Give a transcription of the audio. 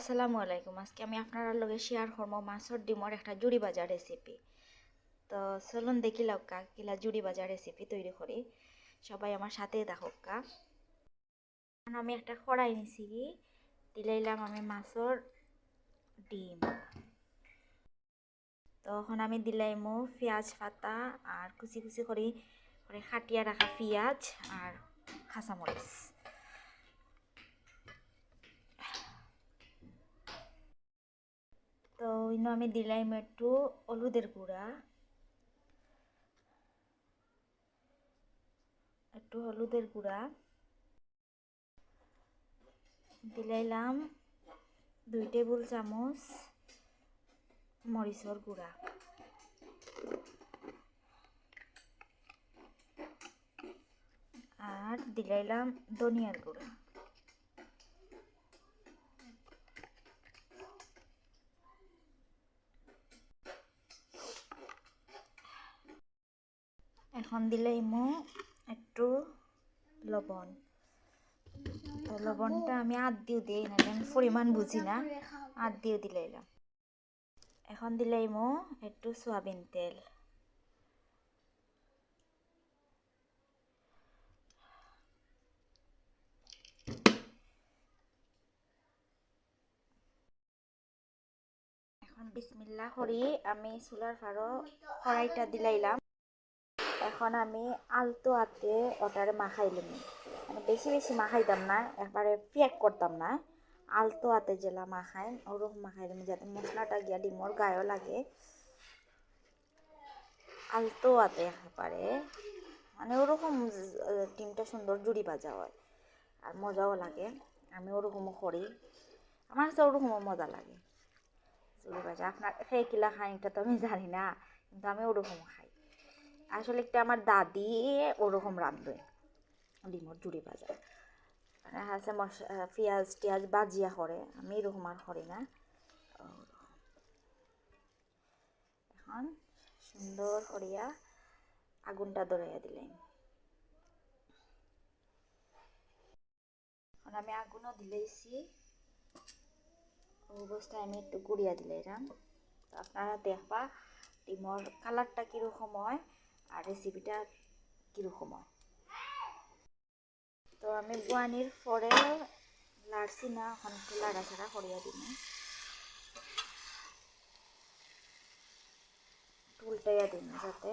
আসসালামু আলাইকুম। আজকে আমি আপনার লগে শেয়ার করবো মাছের ডিমর একটা জুড়ি ভাজা রেসিপি। তো চলুন দেখি লক্কা কিলা জুড়ি ভাজা রেসিপি তৈরি করি। সবাই আমার সাথে দেখোক্কা। আমি একটা কড়াই নিছি, দিলাইলাম আমি মাছের ডিম। তখন আমি দিলাইমু পেঁয়াজ পাতা আর কুচি কুচি করে খাটিয়া রাখা পেঁয়াজ আর কাঁচামরিচ। তো ইনো আমি দিলাইম একটু হলুদের গুঁড়া, দিলাইলাম 2 টেবিল চামচ মরিচের গুঁড়া, আর দিলাইলাম ধনিয়ার গুঁড়া। এখন দিলাইমু একটু লবণ। তো লবণটা আমি আধ দিয়ে দিই না, আমি পরিমাণ বুঝি না, আধ দিয়ে দিলাইলাম। এখন দিলাইমু একটু সয়াবিন তেল। এখন বিসমিল্লাহ করি আমি চুলার ফাড়ো কড়াইটা দিলাইলাম। এখন আমি আলতো হাতে ওটারে মাখাইলাম, মানে বেশি বেশি মাখাইতাম না, একবারে পেক করতাম না, আলতো হাতে জেলা মাখাই ওরকম মাখাইলাম যাতে মশলাটা গিয়া ডিমর গায়েও লাগে। আলতো হাতে একেবারে, মানে ওরকম ডিমটা সুন্দর জুড়ি ভাজা হয় আর মজাও লাগে। আমি ওরকমও করি, আমার কাছে ওরকমও মজা লাগে জুড়ি ভাজা। আপনার খেয়ে কিলা খাই এটা তো আমি জানি না, কিন্তু আমি ওরকমও খাই। আসলে একটা আমার দাদি ওরকম রাঁধবে ডিমর জুড়ি ভাজা, মানে হাসে পেঁয়াজ টিয়াজ বাজিয়া করে, আমি এরকম আর করি না। এখন সুন্দর করিয়া আগুনটা ধরাইয়া দিলেন। এখন আমি আগুনও দিলেইছি, অবস্থায় আমি একটু গুড়িয়া দিলাম। আপনারা দেখবা ডিমর কালারটা কীরকম হয় আর রেসিপিটা কীরকম হয়। তো আমি গুয়ানির পরে লাড়ছি না, এখন একটু লাড়াছাড়া করিয়া দিন, উল্টাইয়া দিন যাতে